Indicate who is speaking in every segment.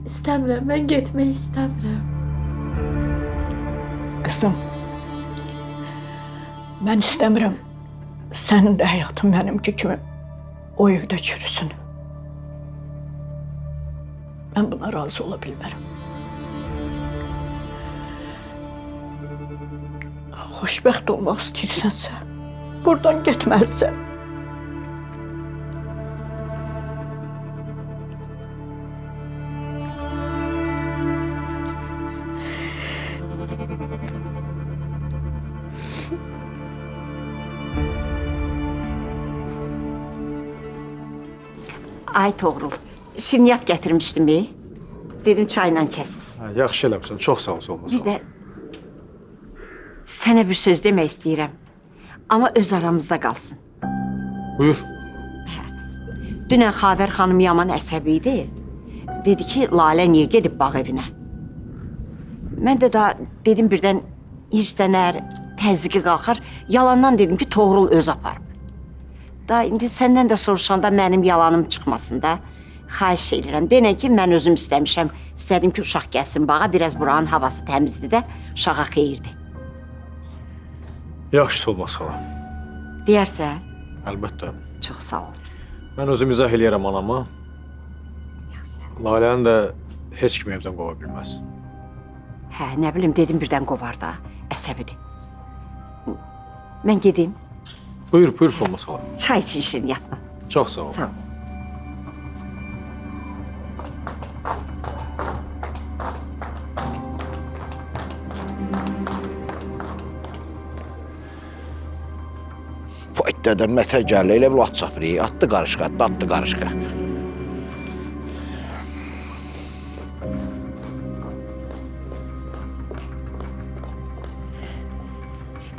Speaker 1: İstəmirəm, mən getmək istəmirəm.
Speaker 2: Kızım, ben istemiyorum. Senin de hayatın benimki kimi o evde çürüsün. Ben buna razı olabilmem. Xoşbəxt olmaq istəyirsənsə, buradan getməzsən.
Speaker 3: Ay Toğrul, şirniyyat gətirmişdim. Dedim çayla içəsiz.
Speaker 4: Yaxşı eləmişsən, çox sağ ol, olmaz.
Speaker 3: Bir də sənə bir söz demək istəyirəm. Amma öz aramızda qalsın.
Speaker 4: Buyur.
Speaker 3: Dünən Xavər xanım yaman əsəbi idi. Dedi ki, Lalə niyə gedib bağ evinə? Mən də daha dedim birdən hirslənər, təzyiqi qalxar. Yalandan dedim ki, Toğrul öz aparıb. Da indi səndən də soruşanda mənim yalanım çıxmasın da. Xahiş edirəm. Denən ki, mən özüm istəmişəm. İstədim ki, uşaq gəlsin bağa. Biraz buranın havası təmizdir də, uşağa xeyirdir.
Speaker 4: Yaxşısı olmaz xala.
Speaker 3: Deyərsə,
Speaker 4: Əlbəttə.
Speaker 3: çox sağ ol.
Speaker 4: Mən özüm izah eləyərəm anama. Laləni də heç kim evdən qova bilməz.
Speaker 3: Hə, nə bilim, dedim birdən qovar da, əsəbidir. Mən gedim,
Speaker 4: Buyur, buyur olmaz xala.
Speaker 3: çay için şirniyyatla.
Speaker 4: Çox sağ ol.
Speaker 3: Sağ ol.
Speaker 5: Bu itlərdən mətər gəldi, elə bil at çapırı, atdı qarışqa, atdı qarışqa.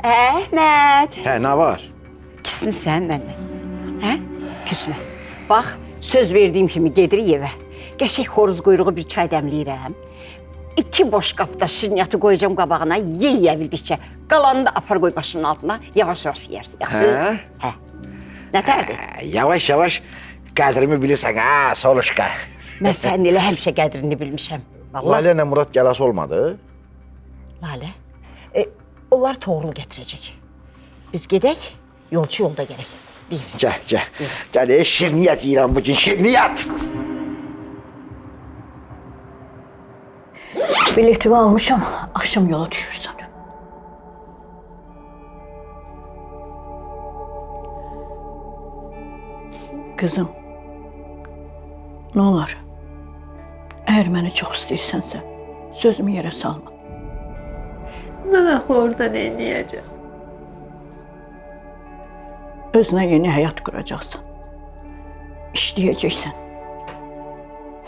Speaker 3: Əhməd,
Speaker 5: Hə, nə var?
Speaker 3: küsmüsən məndən? Hə? Küsmə. Bax, söz verdiyim kimi gedirik evə. Qəşək xoruz quyruğu bir çay dəmləyirəm. 2 boş qapda şirniyyatı qoyacağım qabağına, yeyə bildikcə. Qalanını da apar qoy başımın altına, yavaş-yavaş yeyərsin. Yaxşı?
Speaker 5: Hə?
Speaker 3: Hə. Nə tərdir?
Speaker 5: Yavaş-yavaş qədrimi bilirsən, hə, soluşqa.
Speaker 3: Mən sənin elə həmişə qədrini bilmişəm. Vallahi.
Speaker 5: Lalə ilə Murad gələsi olmadı?
Speaker 3: Lalə, onlar Toğrul gətirəcək. Biz gedək, yolçu yolda gələk. Deyil.
Speaker 5: Gəl. Gəl, şirniyyat yeyirəm bugün, şirniyyat.
Speaker 2: Biletimi almışam, akşam yola düşürsən. Kızım, ne olur? Eğer beni çok istəyirsənsə, sözümü yerə salma.
Speaker 1: Mən axı orada nə edəcəm?
Speaker 2: Özünə yeni həyat quracaqsan. İşləyəcəksən.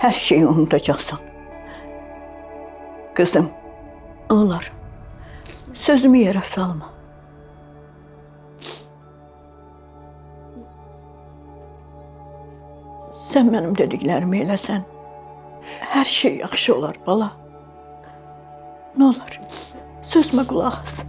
Speaker 2: Hər şeyi unutacaqsan. Kızım, ne olur? Sözümü yerə salma. Sen benim dediklerimi eləsən, her şey yaxşı olar bala. Ne olur, sözümə qulaq as.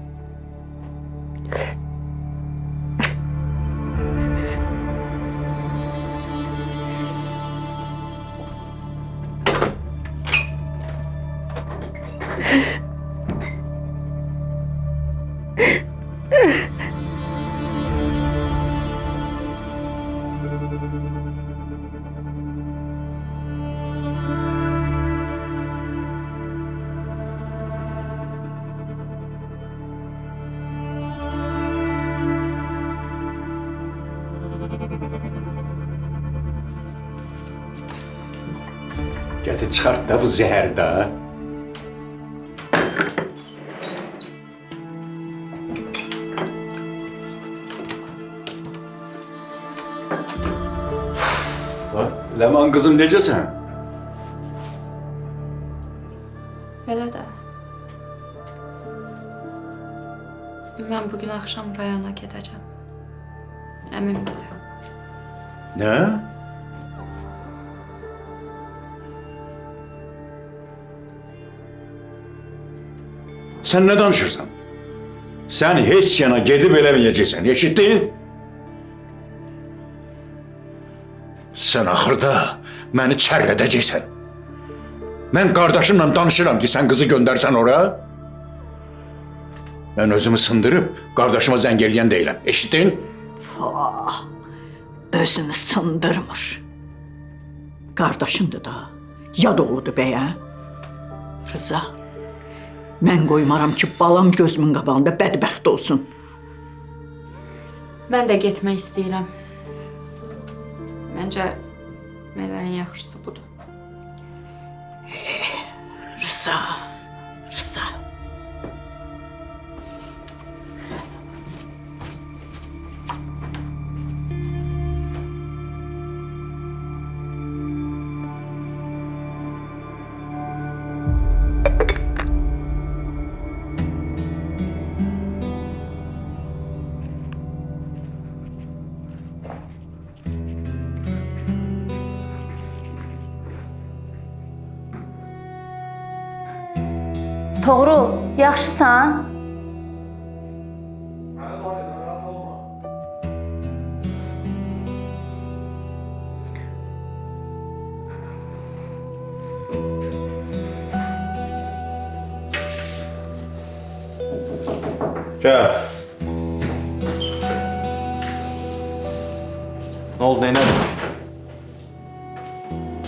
Speaker 6: Gətir çıxart da bu zəhəri də. Ləman qızım, necəsən?
Speaker 1: Belə də. Mən bugün axşam rayona gedəcəm. Əmim dedi.
Speaker 6: Nə? Sən nə danışırsan? Sən heç yana gedib eləməyəcəksən, eşitdin? Sən axırda məni çərrədəcəksən. Mən qardaşımla danışıram ki, sən qızı göndərsən ora. Mən özümü sındırıb qardaşıma zəng eləyən deyiləm. Eşitdin?
Speaker 2: Özünü sındırmır. Qardaşındır da, yad oğludur bəyə. Rıza, mən qoymaram ki, balam gözümün qabağında bədbəxt olsun.
Speaker 7: Mən də getmək istəyirəm. Məncə ən yaxşısı budur.
Speaker 2: Rıza, Rıza.
Speaker 7: Toğrul, yaxşısan?
Speaker 8: Gel. Ne oldu, neynədin?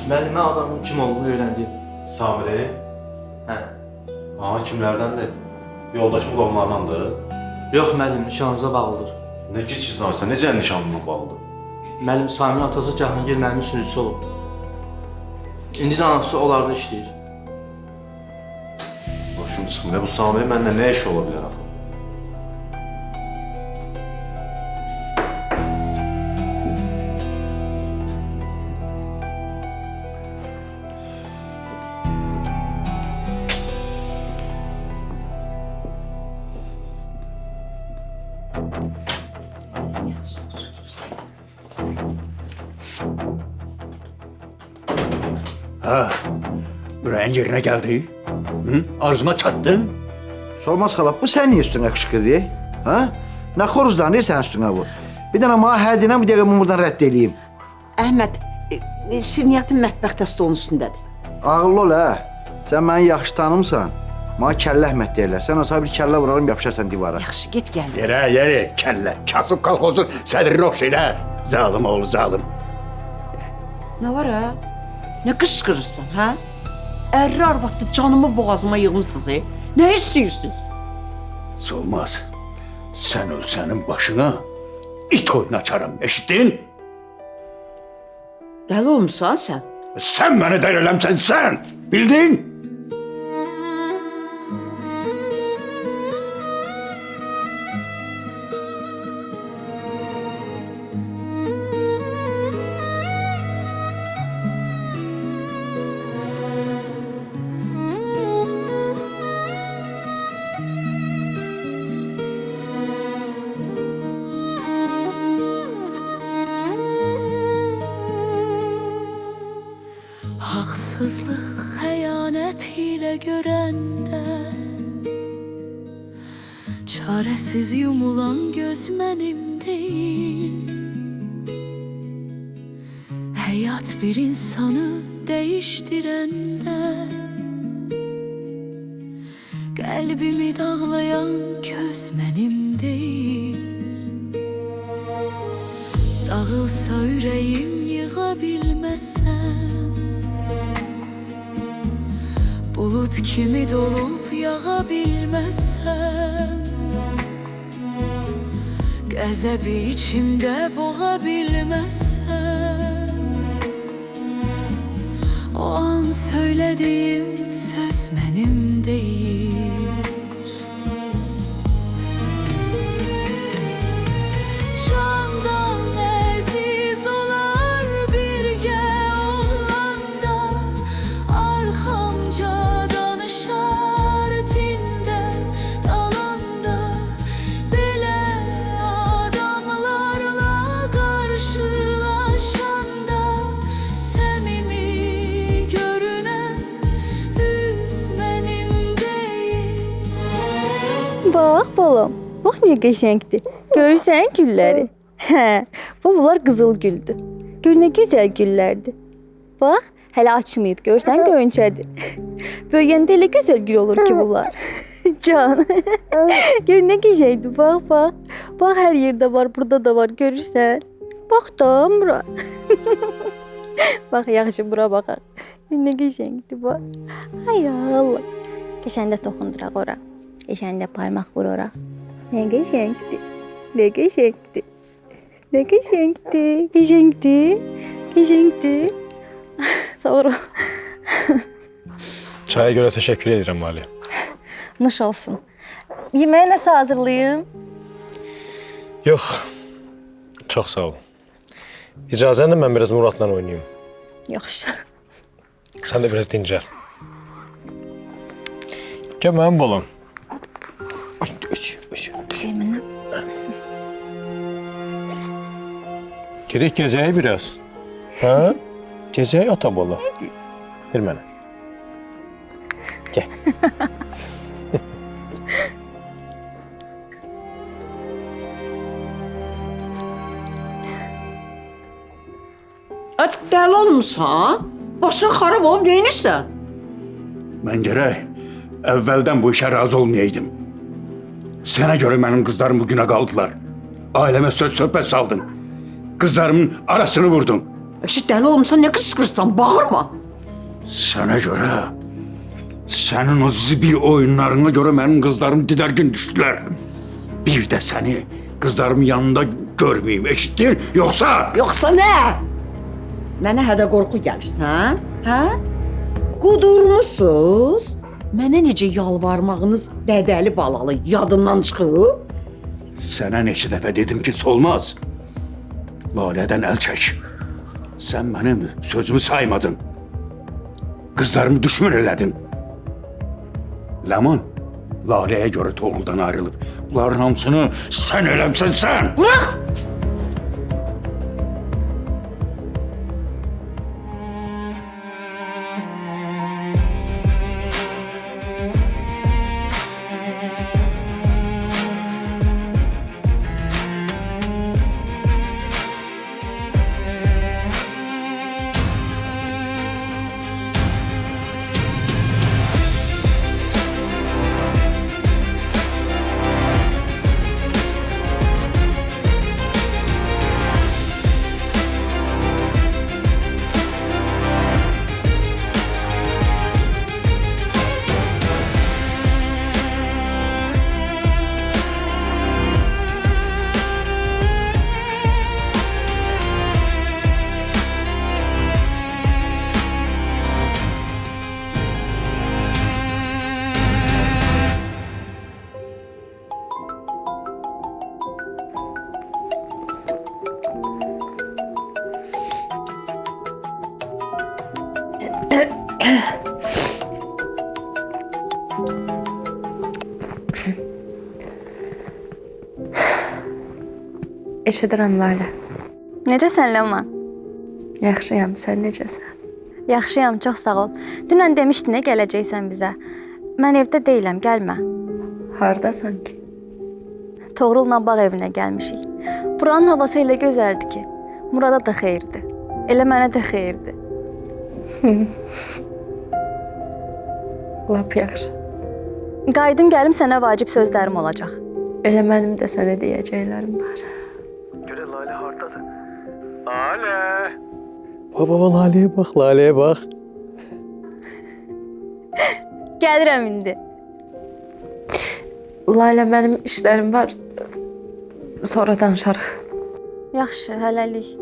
Speaker 9: Müəllimə adamın kim olduğunu öyrəndim.
Speaker 8: Samiri?
Speaker 9: Hə.
Speaker 8: Aha, kimlərdəndir? Yoldaşım qovlarındandır.
Speaker 9: Yox müəllim, nişanınıza bağlıdır.
Speaker 8: Ne gizli danışsan, necə nişanlına bağlıdır?
Speaker 9: Müəllim Samirin atası Cahangir müəllimin sürücüsü olub. İndi də anası onlarda işləyir.
Speaker 8: Başım çıxmır, bu Samiri məndən nə işi ola bilər axı?
Speaker 6: Ha, ürəyin yerinə gəldi. Hı? Arzuna çatdın.
Speaker 5: Solmaz xala, bu sən niyə üstünə qışqırır? Ha? Nə xoruzdan sən üstünə bu? Bir dənə mənə hə deyən bir dəqiqə bunu buradan rədd eləyim.
Speaker 3: Əhməd, şirniyyatın mətbəxdə stolun üstündədir.
Speaker 5: Ağıllı ol hə. Sən məni yaxşı tanımsan. Mənə kəllə Əhməd deyirlər. Sən olsa bir kəllə vurarım, yapışarsan divara.
Speaker 3: Yaxşı, get gəl.
Speaker 6: Yerə, kəllə. Kasıb kolxozun sədrinə oxşayır, hə? Zalım oğlu, zalım.
Speaker 3: Nə var ha? Nə qışqırırsan, hə? Ərri arvadlı canımı boğazıma yığmısınız, Nə istəyirsiniz?
Speaker 6: Solmaz. Sən ölsənin başına it oyunu açarım, eşitdin?
Speaker 3: Dəli olmusan sən?
Speaker 6: Sən məni dəli eləmsən, sən! Bildin?
Speaker 10: Haksızlık xəyanətiyle görəndə çarəsiz yumulan göz mənim deyil. Həyat bir insanı değiştirəndə qəlbimi dağlayan göz mənim deyil. Dağılsa ürəyim yığa bilməsəm, bulut kimi dolup yağa bilmezsem, qəzəbi içimdə boğa bilməzsəm, o an söylediğim söz mənim deyil. Candan əziz olar birgə olanda, arxamca
Speaker 11: Bax balam, bax nə qəşəngdir. Görürsən gülləri? Hə, bunlar qızıl güldür. Gör nə gözəl güllərdir. Bax, Hələ açmayıb, görsən göyünçədir. Böyüyəndə elə gözəl gül olur ki bunlar. Can. Gör nə gözəldir, bax, bax. Bax, hər yerdə var, burada da var, görürsən. Bax da, bura. Bax, yaxşı, bura baxaq. Nə gözəldir, bax. Ay Allah. Keçəndə toxunduraq ora. Keçəndə parmaq vur ora. Nə gözəldir. Nə gözəldir. Nə gözəldir. Gözəldir. Gözəldir. Sağ ol.
Speaker 4: Çaya görə təşəkkür edirəm Lale.
Speaker 11: Nuş olsun. Yeməyə nəsə hazırlayım?
Speaker 4: Yox, çox sağ ol. İcazənlə mən biraz Muradla oynayım.
Speaker 11: Yaxşı.
Speaker 4: Sən də biraz dincəl. Gəl mənim balam.
Speaker 11: Mənə.
Speaker 4: Gedək gəzək biraz. Hə? Gəzək ata bala. Ver mənə. Gəl.
Speaker 3: Dəli olmusan? Başın xarab olub neynirsən?
Speaker 6: Mən gərək əvvəldən bu işə razı olmayaydım. Sənə görə mənim qızlarım bugünə qaldılar. Ailəmə söz-söhbət saldın. Qızlarımın arasını vurdun.
Speaker 3: Əşi, dəli olmusan, nə qışqırırsan? Bağırma.
Speaker 6: Sənə görə, sənin o zibil oyunlarına görə mənim qızlarım didərgin düşdülər. Bir də səni qızlarımın yanında görməyim, eşitdin? Yoxsa
Speaker 3: Yoxsa nə? Mənə hədə qorxu gəlirsən, hə? Qudurmusuz? Mənə necə yalvarmağınız dədəli balalı yadından çıxıb?
Speaker 6: sənə neçə dəfə dedim ki, olmaz. Lalədən əl çək. Sən mənim sözümü saymadın. Qızlarımı düşmən elədin. Ləman, Laləyə görə Toğruldan ayrılıb. Bunların hamısını sən eləmsən sən.
Speaker 3: Bırax!
Speaker 7: Eşidirəm Lalə.
Speaker 11: Necəsən Ləman?
Speaker 7: Yaxşıyam, sən necəsən?
Speaker 11: Yaxşıyam, çox sağ ol. Dünən demişdin nə gələcəksən bizə. Mən evdə deyiləm, gəlmə.
Speaker 7: Hardasan ki?
Speaker 11: Toğrul'la bağ evinə gəlmişik. Buranın havası elə gözəldir ki, Murada da xeyirdir. Elə mənə də xeyirdir.
Speaker 7: Lap yaxşı.
Speaker 11: Qayıdım gəlim sənə vacib sözlərim olacaq.
Speaker 7: Elə mənim də sənə deyəcəklərim var.
Speaker 4: Görə Lalə hardadır? Lalə! Baba, Laləyə bax, Laləyə bax.
Speaker 11: Gəlirəm indi.
Speaker 7: Lalə, mənim işlərim var. Sonra danışarıq.
Speaker 11: Yaxşı, hələlik.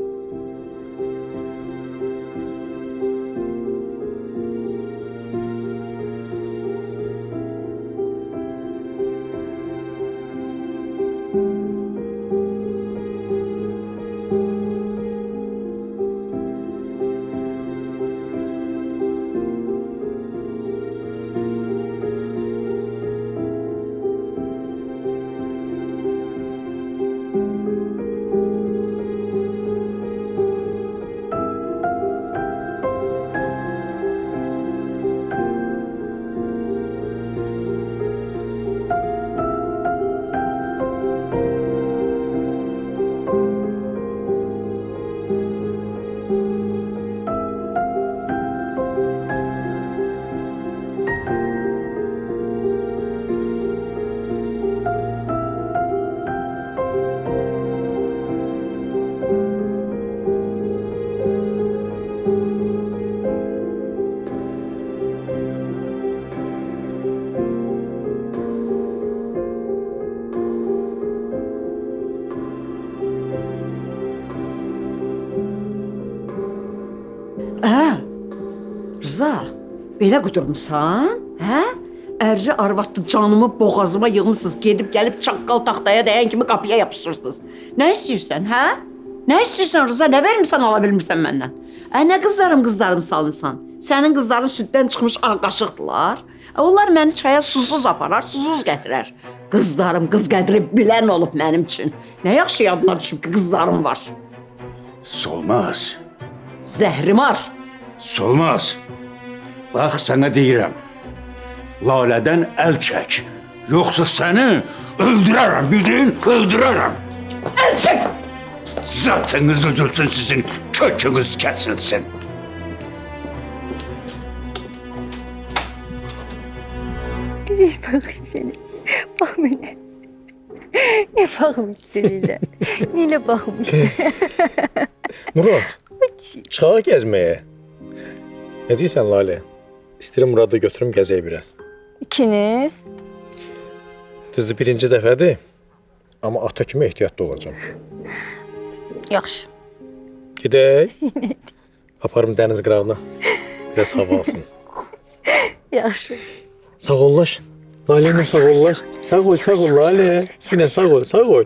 Speaker 3: Belə qudurmusan, hə? Ərci arvadlı canımı boğazıma yığmısınız, gedib gəlib çaqqal taxtaya dəyən kimi qapıya yapışırsınız. Nə istəyirsən, hə? Nə istəyirsən Rıza, nə vermirsən ala bilmirsən məndən? Nə qızlarım salmısan? Sənin qızların süddən çıxmış ağ qaşıqdılar. Onlar məni çaya susuz aparar, susuz gətirər. Qızlarım, qız qədri bilən olub mənim üçün. Nə yaxşı yadına düşüb ki, qızlarım var.
Speaker 6: Solmaz.
Speaker 3: Zəhrimar.
Speaker 6: Solmaz. Bax sənə deyirəm. Lalədən əl çək. Yoxsa səni öldürərəm, bildin? Öldürərəm.
Speaker 3: Əl çək!
Speaker 6: Zatınız üzülsün, sizin kökünüz kəsilsin.
Speaker 11: Güzel bakayım seni. Bak bana. Ne bakmışsın Nile? Nile bakmışsın.
Speaker 4: Murad, çıxaq gəzməyə. Nə deyirsən Lalə? İstəyirəm Muradı götürüm gəzək biraz.
Speaker 11: İkiniz?
Speaker 4: Düzdür, birinci dəfədir. Amma ata kimi ehtiyatlı olacağım.
Speaker 11: Yaxşı.
Speaker 4: Gedək. Aparım dəniz qırağına. Biraz hava alsın.
Speaker 11: Yaxşı.
Speaker 4: Sağ ollaş. Lalə ilə sağ ollaş. Sağ ol Lalə. Yine sağ ol.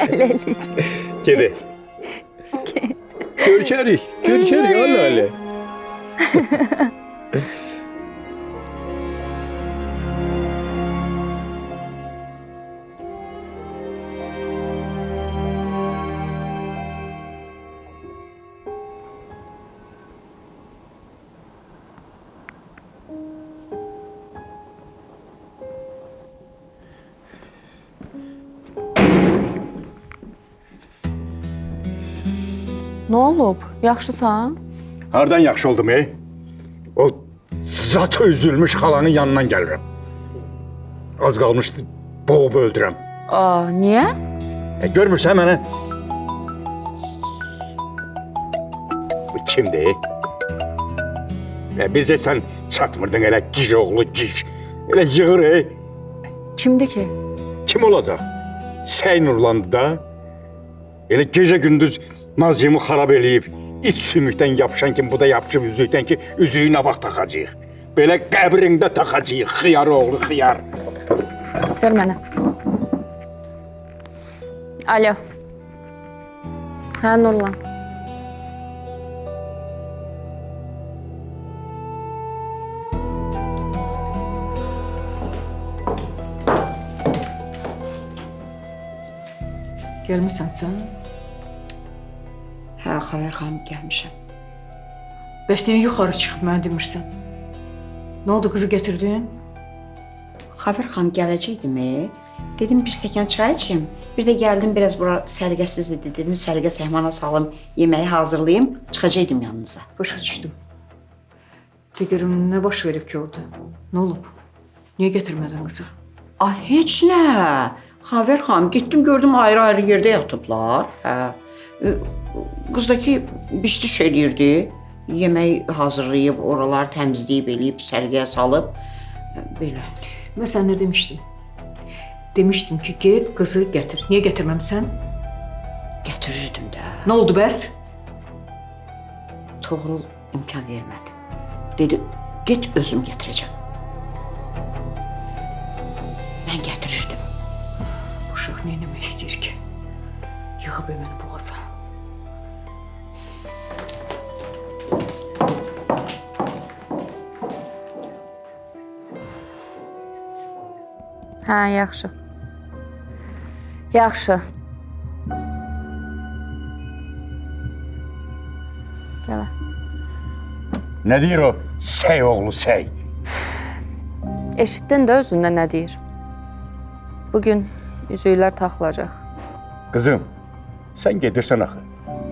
Speaker 11: Əlləlik.
Speaker 4: Gedək. Görüşərik ya Lalə.
Speaker 7: Nə olub? Yaxşısan?
Speaker 6: Hardan yaxşı oldum, O zatı üzülmüş xalanın yanından gəlirəm. Az qalmışdı, boğub öldürəm.
Speaker 7: Niyə?
Speaker 6: Görmürsən mənə? Bu kimdir? Bizə sən çatmırdın elə gic oğlu gic. Elə yığır,
Speaker 7: Kimdir ki?
Speaker 6: Kim olacaq? Səy Nurlandı da. Elə gecə gündüz nazcığımı xarab eləyib, iç sümükdən yapışan kimi bu da yapışıb üzükdən ki, üzüyü nə vaxt taxacaq. Belə qəbrində taxacaq, xiyar oğlu, xiyar.
Speaker 7: Ver mənə. Alo. Hə, Nurlan.
Speaker 2: Gəlmisən sən?
Speaker 3: Hə, Xavər xanım gəlmişəm.
Speaker 2: Bəs niyə yuxarı çıxıb mənə demirsən? Nə oldu, qızı gətirdin?
Speaker 3: Xavər xanım gələcəkdim. Dedim bir stəkan çay içim. Bir də gəldim biraz bura səliqəsiz idi. Dedim səliqə səhmana salım, yeməyi hazırlayım, çıxacaqdım yanınıza.
Speaker 2: Başa düşdüm. De görüm, nə baş verib ki orada? Nə olub? Niyə gətirmədin qızı?
Speaker 3: Heç nə. Xavər xanım, getdim gördüm ayrı-ayrı yerdə yatıblar. Qızdakı biş-düş eləyirdi. Yemək hazırlayıb, oraları təmizləyib, eləyib, səliqəyə salıb. Belə.
Speaker 2: Mən sənə nə demişdim? Demişdim ki, get qızı gətir. Niyə gətirməmsən?
Speaker 3: Gətirirdim də.
Speaker 2: Nə oldu bəs?
Speaker 3: Toğrul imkan vermədi. Dedi, get özüm gətirəcəm. Mən gətirirdim.
Speaker 2: Bu uşaq nə eləmək istəyir ki? Yığıb məni boğaza.
Speaker 7: Hə, yaxşı. Yaxşı. Gələ.
Speaker 6: Nə deyir o? Səy oğlu, səy.
Speaker 7: Eşitdin də özündən nə deyir? Bugün üzüklər taxılacaq.
Speaker 6: Qızım, sən gedirsən axı.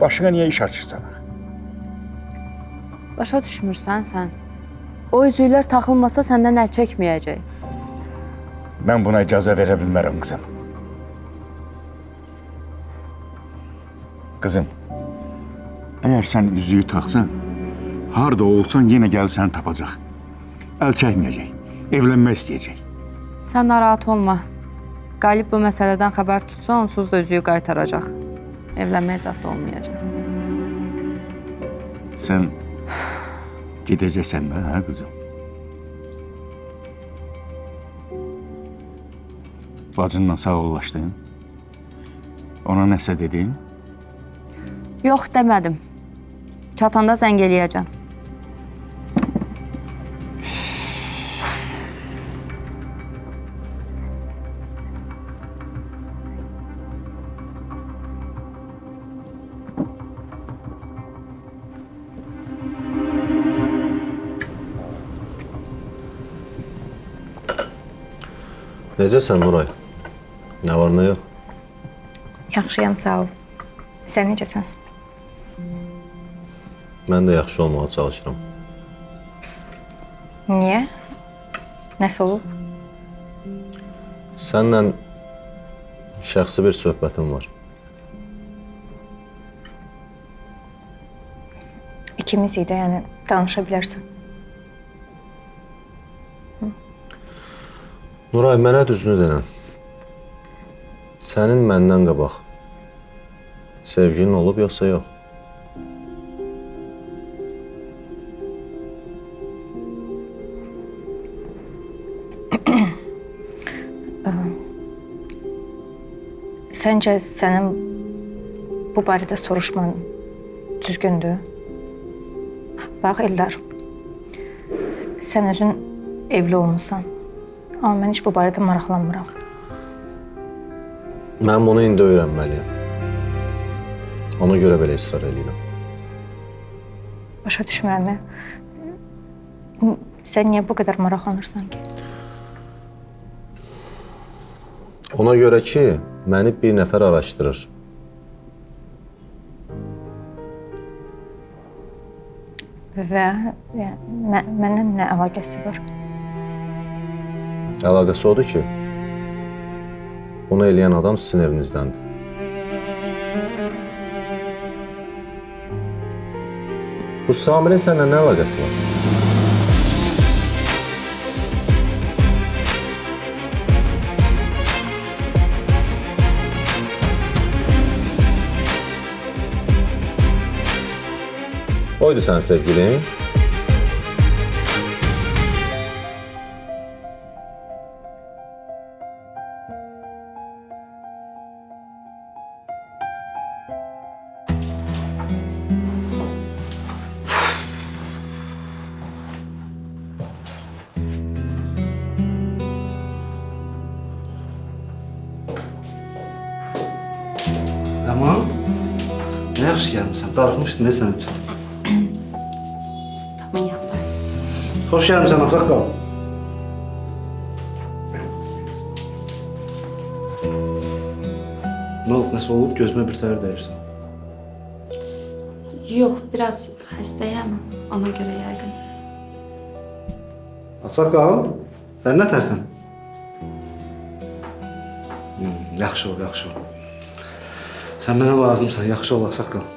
Speaker 6: Başına niyə iş açırsan axı?
Speaker 7: Başa düşmürsən sən. O üzüklər taxılmasa səndən əl çəkməyəcək.
Speaker 6: Mən buna icazə verə bilmərəm, qızım. Qızım, əgər sən üzüyü taxsan, harda olsan yenə gəlib səni tapacaq. Əl çəkməyəcək, evlənmək istəyəcək.
Speaker 7: Sən narahat olma. Qalib bu məsələdən xəbər tutsa, onsuz da üzüyü qaytaracaq. Evlənmək zad da olmayacaq.
Speaker 6: Sən Gedəcəksən də, hə qızım? Bacınla sağollaşdın? Ona nəsə dedin?
Speaker 7: Yox, demədim. Çatanda zəng eləyəcəm.
Speaker 8: Necəsən Nuray? Nə var, nə yox?
Speaker 11: Yaxşıyam, sağ ol. Sən necəsən?
Speaker 8: Mən də yaxşı olmağa çalışıram.
Speaker 11: Niyə? Nəsə olub?
Speaker 8: Səninlə şəxsi bir söhbətim var.
Speaker 11: İkimiz idi, yəni danışa bilərsən.
Speaker 8: Nuray, mənə düzünü denən. Sənin məndən qabaq sevgilin olub yoxsa yox?
Speaker 11: Səncə sənin bu barədə soruşman düzgündür? Bax, Eldar, sən özün evli olmusan. Amma mən heç bu barədə maraqlanmıram.
Speaker 8: Mən bunu indi öyrənməliyəm. Ona görə belə israr edirəm.
Speaker 11: Başa düşmürəm. Sən niyə bu qədər maraqlanırsan ki?
Speaker 8: Ona görə ki, məni bir nəfər araşdırır.
Speaker 11: Və mənlə nə əlaqəsi var?
Speaker 8: Əlaqəsi odur ki, bunu eləyən adam sizin evinizdəndir. Bu Samirin səninlə nə əlaqəsi var? Oydu sənin sevgilin?
Speaker 9: Ləman, nə yaxşı gəlmişsən, darıxmışdın ne sənin üçün?
Speaker 11: Tamam, yanlar.
Speaker 9: Xoş gəlmişsən, Ağsaqqal. Nə olub, nəsə olub, gözümə bir təhər dəyirsən.
Speaker 11: Yox, biraz xəstəyəm, ona görə yəqin.
Speaker 9: Ağsaqqal, sən nə tərsən? Yaxşı ol, yaxşı ol. Sən mənə lazımsan, yaxşı ol, Ağsaqqal.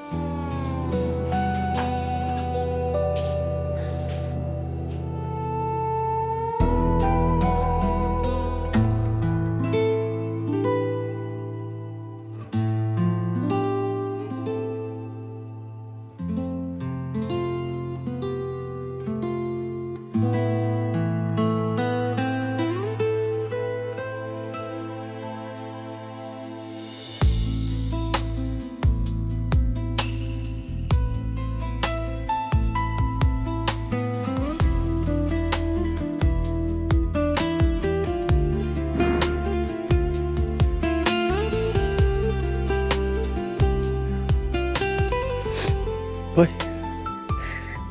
Speaker 4: Vay.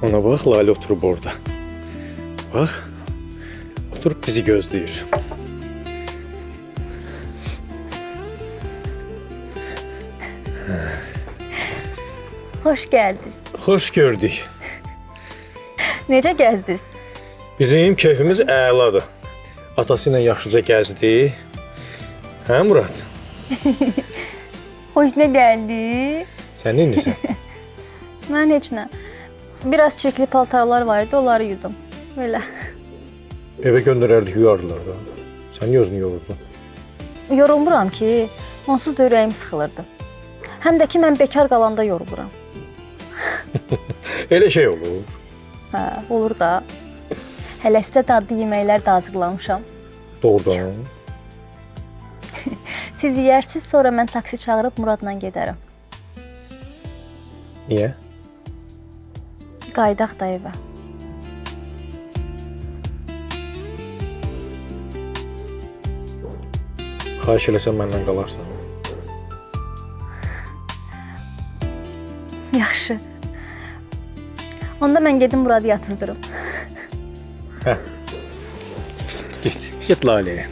Speaker 4: Ona bak, Lale oturup orada. Bak, oturup bizi gözlüyor.
Speaker 11: Xoş gəldiniz.
Speaker 4: Hoş gördük.
Speaker 11: Necə gəzdiniz?
Speaker 4: Bizim keyfimiz əladır. Atası ilə yaxşıca gəzdi. Hə Murad?
Speaker 11: Xoşuna gəldi.
Speaker 4: Sən nə edirsən?
Speaker 11: Mən heç nə. Biraz çirkli paltarlar var idi, onları yudum. Belə.
Speaker 4: Evə göndərərdik, yuyardılar da. Sən niyə özünü yorurdun?
Speaker 11: Yorulmuram ki, onsuz da ürəyim sıxılırdı. Həm də ki, mən bekar qalanda yoruluram.
Speaker 4: Elə şey olur.
Speaker 11: Hə, olur da. Hələ sizə dadlı yeməklər də hazırlamışam.
Speaker 4: Doğrudan.
Speaker 11: Siz yeyərsiniz, sonra mən taksi çağırıb Muradla gedərəm.
Speaker 4: Niyə?
Speaker 11: Qayıdaq da evə.
Speaker 4: Xahiş eləsəm məndən qalarsan.
Speaker 11: Yaxşı. Onda mən gedim Muradı yatızdırım.
Speaker 4: Hə. Get Laləyə.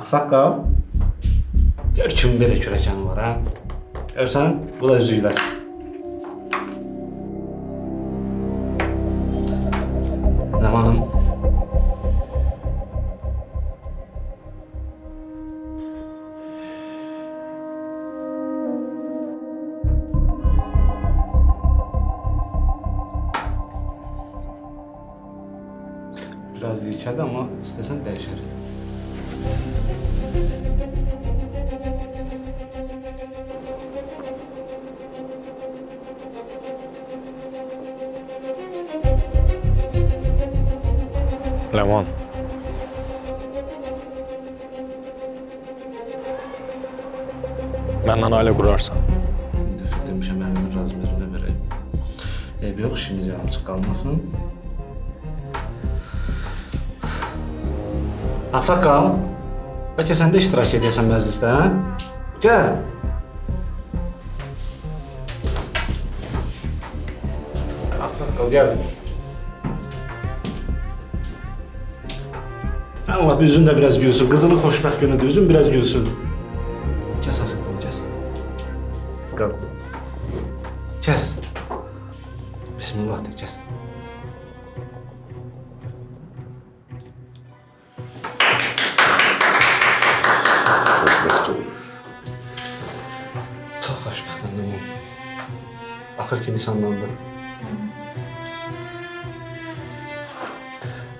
Speaker 12: Ağsaqqal. Gör kim belə kürəkən var, hə? Görsən, bu da üzüklər. Nəmanım? Biraz yekədi, amma istəsən dəyişər.
Speaker 4: Ləman. Məndən ailə qurarsan.
Speaker 12: Bir dəfə demişəm, əlimin razmerinə verək. Eyb yox, işimiz yarımçıq qalmasın. Ağsaqqal, bəlkə sən də iştirak edəsən məclisdə, hə? Gəl. Ağsaqqal, gəl. Allah, üzün də biraz gülsün. Qızının xoşbəxt günüdür, üzün biraz gülsün. Kəs Ağsaqqal, kəs. Qal. Kəs. Bismillah de, kəs. Çox xoşbəxtəm, Ləman. Axır ki, nişanlandıq.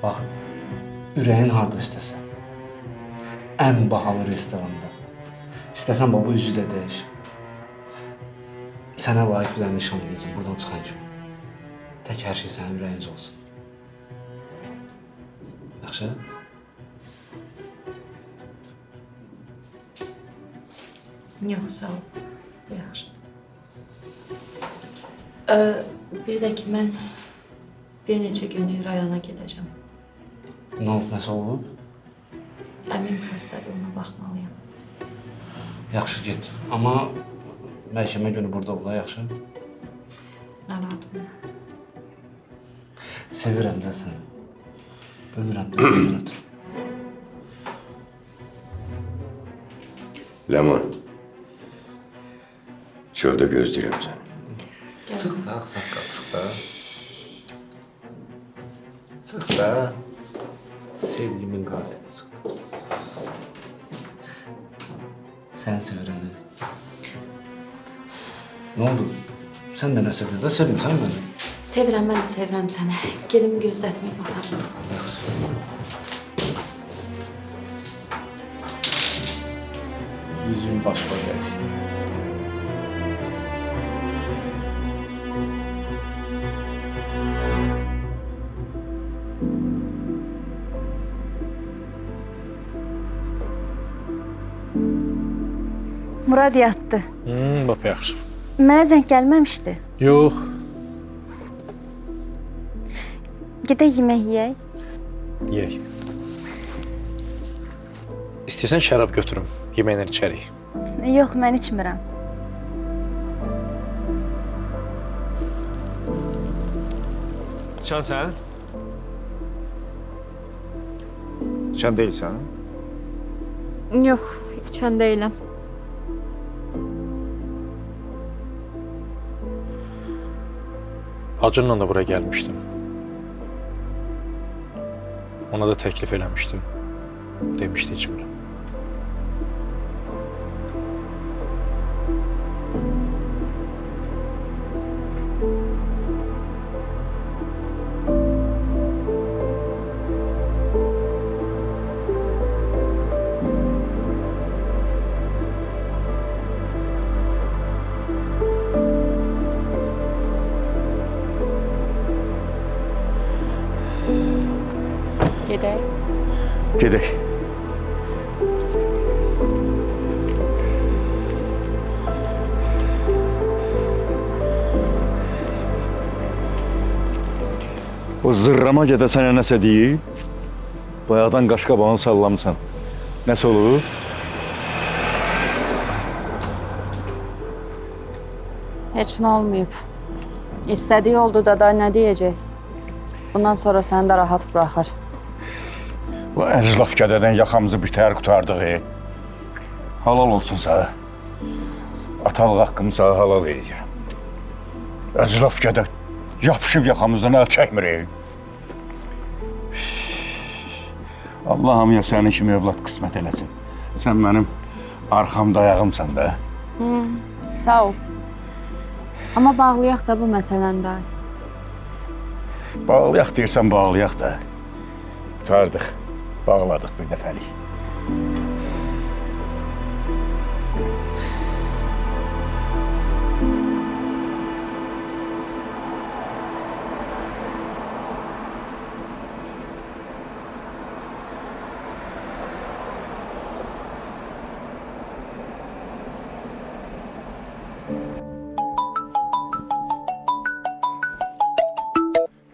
Speaker 12: Bax, ürəyin harda istəsən. Ən bahalı restoranda. İstəsən bu üzü də dəyiş. Sənə layiq bir dənə nişan edəcəm buradan çıxan kimi. Tək hər şey sənin ürəyincə olsun. Yaxşı?
Speaker 13: Yox, sağ ol. Bu yaxşıdır. Bir də ki, mən bir neçə günlük rayona gedəcəm.
Speaker 12: Nə olub, nəsə olub?
Speaker 13: Əmim xəstədir, ona baxmalıyam.
Speaker 12: Yaxşı, get. Amma məhkəmə günü burada ola, yaxşı?
Speaker 13: Narahat olma.
Speaker 12: Sevirəm də səni. Ölürəm də səndən ötürü.
Speaker 14: Ləman, çöldə gözləyirəm səni.
Speaker 12: Çıx da, Ağsaqqal, çıx da. Çıx da. Sevgimin qatili çıx da. Səni sevirəm mən. Nə oldu? Sən də nəsə də sevmirsən məni?
Speaker 13: Sevirəm, mən də sevirəm səni. Gedim gözlətməyim atamı.
Speaker 12: Yaxşı. Yüzün başqa gəlsin.
Speaker 11: Murad yatdı.
Speaker 12: Lap yaxşı.
Speaker 11: Mənə zəng gəlməmişdi.
Speaker 12: Yox.
Speaker 11: Gedək yemək yeyək.
Speaker 12: Yeyək. İstəyirsən şərab götürüm, yeməklə içərik.
Speaker 11: Yox, mən içmirəm.
Speaker 12: İçən sən? İçən deyilsən?
Speaker 7: Yox, içən deyiləm.
Speaker 12: Hacınla da buraya gəlmişdim. Ona da təklif eləmişdim. Demişdi içmirəm.
Speaker 7: Gedək.
Speaker 6: Gedək. O zırrama gədə sənə nəsə deyib? Bayaqdan qaşqabağını sallamısan. Nəsə olur?
Speaker 7: Heç nə olmayıb. İstədiyi oldu da nə deyəcək? Bundan sonra səni də rahat buraxır.
Speaker 6: Bu əclaf gədədən yaxamızı bitər qutardıq. Halal olsun sənə. Atalıq haqqımı sənə halal edəcəm. Əclaf gədə yapışıb yaxamızdan əl çəkmir. Allahım ya sənin kimi övlad qismət eləsin. Sən mənim arxam dayağımsan da.
Speaker 7: Sağ ol. Amma bağlayaq da bu məsələni də.
Speaker 6: Bağlayaq deyirsən, bağlayaq da. Qutardıq, bağladıq bir dəfəlik.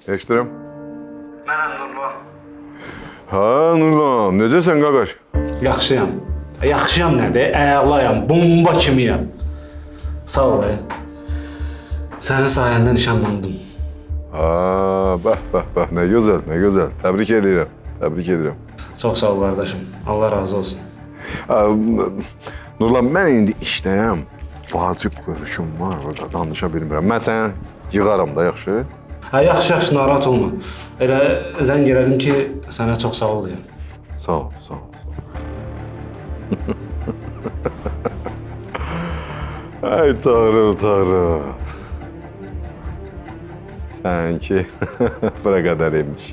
Speaker 14: Eşidirəm.
Speaker 12: Mənəm Nurlan.
Speaker 14: Ha, Nurlan, necəsən qardaş?
Speaker 12: Yaxşıyam. Yaxşıyam nədir? Əlayam, bomba kimiyəm. Sağ ol. Sənin sayəndə nişanlandım.
Speaker 14: Ha, bəh, nə gözəl, nə gözəl. Təbrik edirəm, təbrik edirəm.
Speaker 12: Çox sağ ol qardaşım. Allah razı olsun.
Speaker 14: Nurlan, mən indi işdəyəm. Vacib görüşüm var, orada danışa bilmirəm. Mən səni yığaram da, yaxşı?
Speaker 12: Hə, yaxşı, narahat olma. Elə zəng elədim ki, sənə çox sağ ol deyəm.
Speaker 14: Sağ ol, sağ ol, sağ ol. Ay Tanrım. Sənki bura qədər imiş.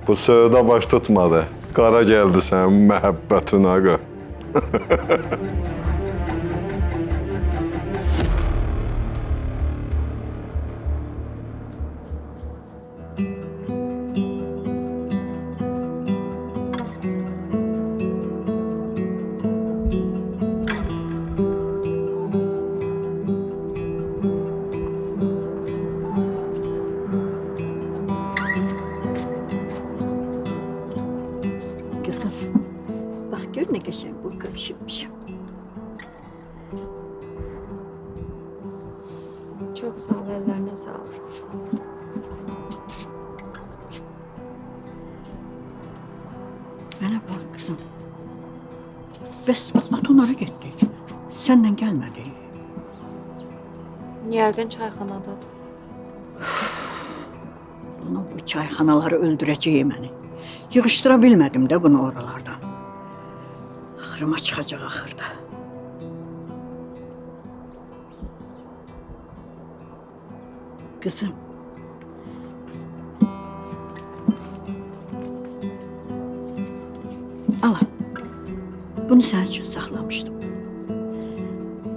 Speaker 14: Bu sövda baş tutmadı. Qara gəldi sənin məhəbbətin ağa.
Speaker 2: Kızım, bak gör ne geçen bu köpüşmüş.
Speaker 13: Çox sağ ol, əllərinə sağlıq.
Speaker 2: Bana bak kızım. Bəs atonlara getdi. Senden gelmedi.
Speaker 13: Yəqin çayxanadadır.
Speaker 2: Bunu bu çayxanaları öldürəcəyim məni. Yığıştıra bilmədim də bunu oralardan. Axırıma çıxacaq axırda. Kızım. Ala. Bunu sənin üçün saxlamışdım.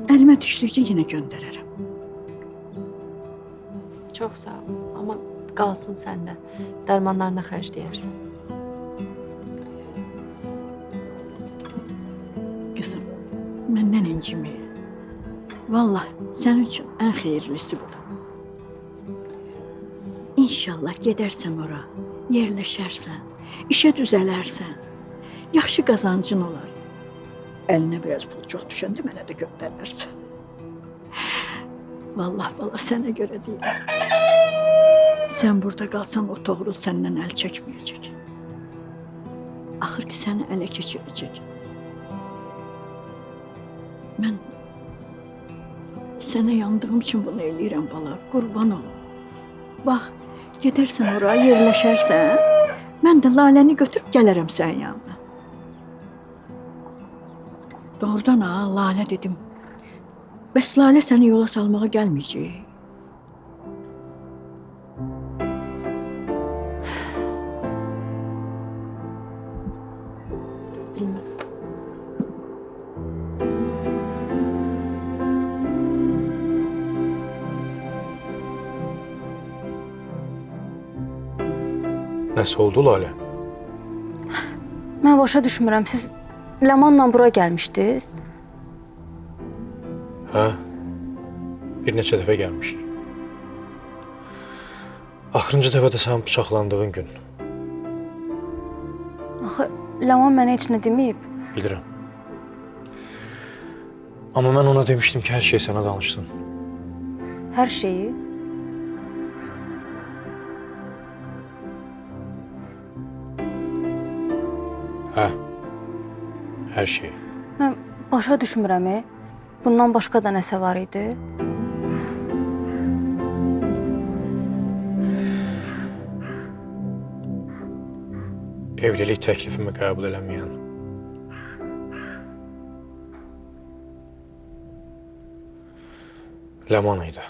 Speaker 2: Əlimə düşdükcə yenə göndərərəm.
Speaker 13: Çox sağ ol, amma qalsın səndə. Dərmanlarına xərcləyərsən.
Speaker 2: Kızım, məndən incimi. Vallahi sənin üçün ən xeyirlisi budur. İnşallah gedərsən ora, yerləşərsən, işə düzələrsən, yaxşı qazancın olar. Əlinə biraz pul çox düşəndə mənə də göndərərsən. Vallahi bala sənə görə deyirəm. Sən burada qalsan o Toğrul səndən əl çəkməyəcək. Axır ki səni ələ keçirəcək. Mən sənə yandığım üçün bunu eləyirəm bala, qurban olum. Bax, gedərsən ora, yerləşərsən, mən də Laləni götürüb gələrəm sənin yanına. Doğrudan ha, Lalə dedim. Bəs Lalə səni yola salmağa gəlməyəcək. Bilməm.
Speaker 12: Nəsə oldu Lalə?
Speaker 7: Mən başa düşmürəm, siz Ləmanla bura gəlmişdiniz?
Speaker 12: Hə? Bir neçə dəfə gəlmişik. Axırıncı dəfə də sənin bıçaqlandığın gün.
Speaker 7: Axı, Ləman mənə heç nə deməyib.
Speaker 12: Bilirəm. Amma mən ona demişdim ki, hər şey sənə danışsın.
Speaker 7: Hər şeyi?
Speaker 12: Hə, hər şeyi.
Speaker 7: Mən başa düşmürəm, bundan başqa da nəsə var idi?
Speaker 12: Evlilik təklifimi qəbul eləməyən, Ləman idi.